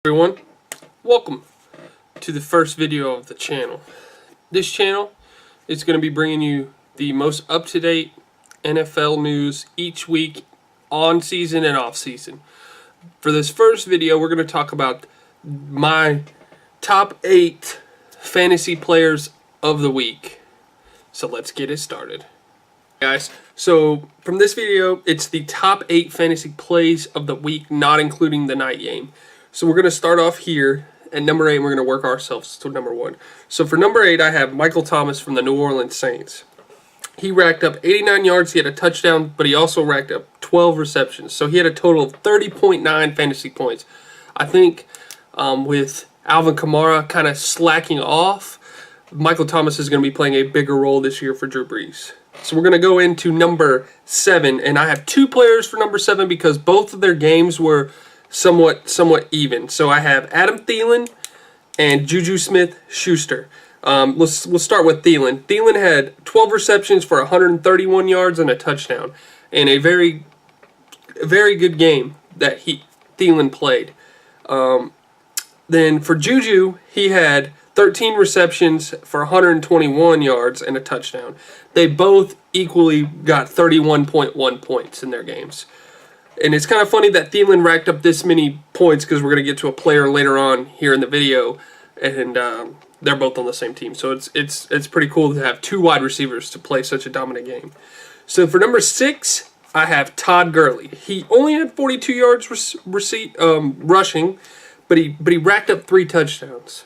Everyone, welcome to the first video of the channel. This channel is going to be bringing you the most up-to-date NFL news each week, on season and off season. For this first video, we're going to talk about my top 8 fantasy players of the week. So let's get it started. Guys, so from this video, it's the top 8 fantasy plays of the week, not including the night game. So we're going to start off here at number 8, and we're going to work ourselves to number 1. So for number 8, I have Michael Thomas from the New Orleans Saints. He racked up 89 yards, he had a touchdown, but he also racked up 12 receptions. So he had a total of 30.9 fantasy points. I think with Alvin Kamara kind of slacking off, Michael Thomas is going to be playing a bigger role this year for Drew Brees. So we're going to go into number 7, and I have 2 players for number 7 because both of their games were somewhat even. So I have Adam Thielen and Juju Smith-Schuster. We'll start with Thielen. Thielen had 12 receptions for 131 yards and a touchdown, and a very good game that Thielen played. Then for Juju, he had 13 receptions for 121 yards and a touchdown. They both equally got 31.1 points in their games. And it's kind of funny that Thielen racked up this many points because we're going to get to a player later on here in the video, and they're both on the same team. So it's pretty cool to have 2 wide receivers to play such a dominant game. So for number 6, I have Todd Gurley. He only had 42 yards rushing, but he racked up 3 touchdowns.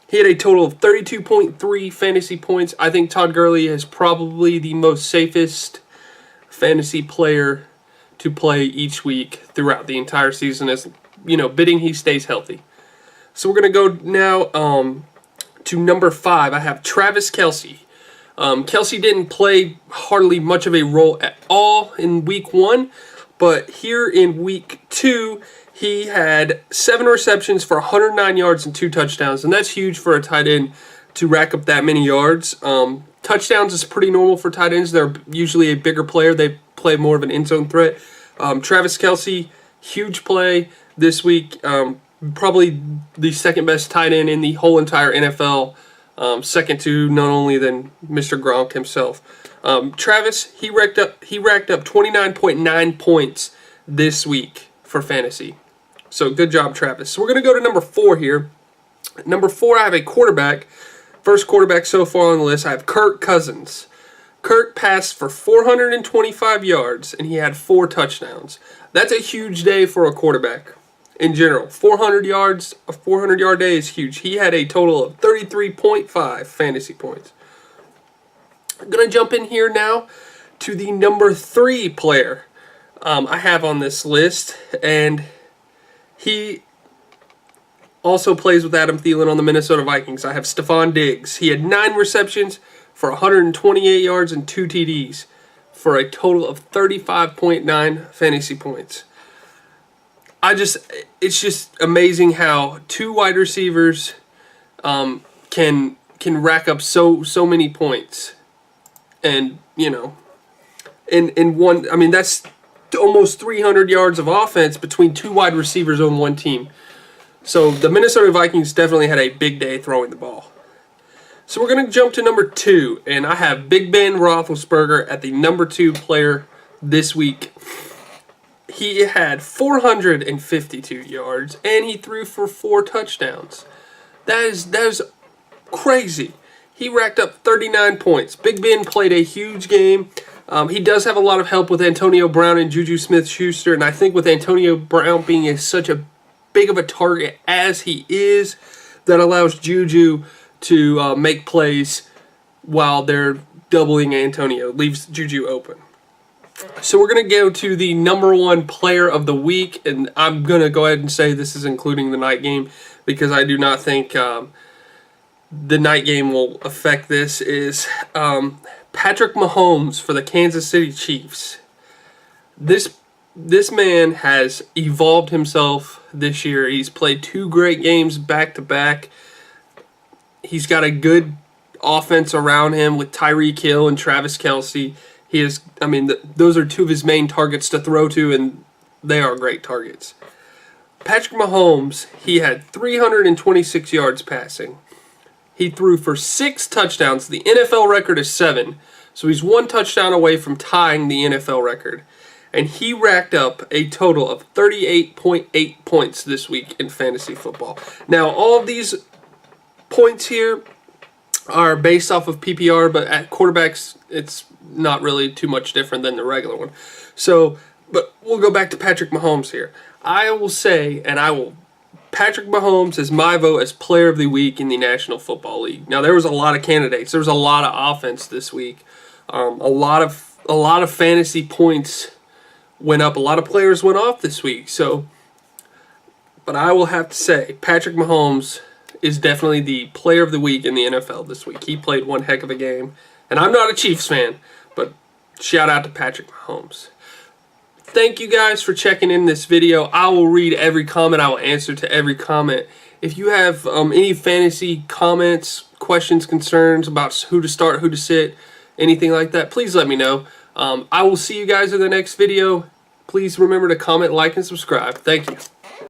He had a total of 32.3 fantasy points. I think Todd Gurley is probably the most safest fantasy player to play each week throughout the entire season, as bidding he stays healthy. So we're going to go now to number 5. I have Travis Kelce. Kelce didn't play hardly much of a role at all in week 1, but here in week 2, he had 7 receptions for 109 yards and 2 touchdowns, and that's huge for a tight end to rack up that many yards. Touchdowns is pretty normal for tight ends. They're usually a bigger player. They play more of an end zone threat. Travis Kelce, huge play this week. Probably the second best tight end in the whole entire NFL. Second to none only than Mr. Gronk himself. Travis, he racked up 29.9 points this week for fantasy. So good job, Travis. So we're going to go to number 4 here. Number 4, I have a quarterback. First quarterback so far on the list, I have Kirk Cousins. Kirk passed for 425 yards, and he had 4 touchdowns. That's a huge day for a quarterback in general. 400 yards, a 400-yard day is huge. He had a total of 33.5 fantasy points. I'm going to jump in here now to the number 3 player I have on this list, and he also plays with Adam Thielen on the Minnesota Vikings. I have Stephon Diggs. He had 9 receptions for 128 yards and 2 TDs for a total of 35.9 fantasy points. It's just amazing how 2 wide receivers can rack up so many points, and in one. I mean, that's almost 300 yards of offense between 2 wide receivers on one team. So the Minnesota Vikings definitely had a big day throwing the ball. So we're going to jump to number 2, and I have Big Ben Roethlisberger at the number 2 player this week. He had 452 yards, and he threw for 4 touchdowns. That is crazy. He racked up 39 points. Big Ben played a huge game. He does have a lot of help with Antonio Brown and Juju Smith-Schuster, and I think with Antonio Brown being such a big of a target as he is, that allows Juju to make plays while they're doubling Antonio. Leaves Juju open. So we're going to go to the number 1 player of the week, and I'm going to go ahead and say this is including the night game because I do not think the night game will affect this, is Patrick Mahomes for the Kansas City Chiefs. This man has evolved himself this year. He's played 2 great games back-to-back. He's got a good offense around him with Tyreek Hill and Travis Kelce. Those are 2 of his main targets to throw to, and they are great targets. Patrick Mahomes, he had 326 yards passing. He threw for 6 touchdowns. The NFL record is 7. So he's 1 touchdown away from tying the NFL record. And he racked up a total of 38.8 points this week in fantasy football. Now, all of these points here are based off of PPR, but at quarterbacks, it's not really too much different than the regular one. So, but we'll go back to Patrick Mahomes here. I will say, Patrick Mahomes is my vote as player of the week in the National Football League. Now, there was a lot of candidates. There was a lot of offense this week. A lot of fantasy points went up. A lot of players went off this week. So, but I will have to say, Patrick Mahomes is definitely the player of the week in the NFL this week. He played one heck of a game. And I'm not a Chiefs fan, but shout out to Patrick Mahomes. Thank you guys for checking in this video. I will read every comment. I will answer to every comment. If you have any fantasy comments, questions, concerns about who to start, who to sit, anything like that, please let me know. I will see you guys in the next video. Please remember to comment, like, and subscribe. Thank you.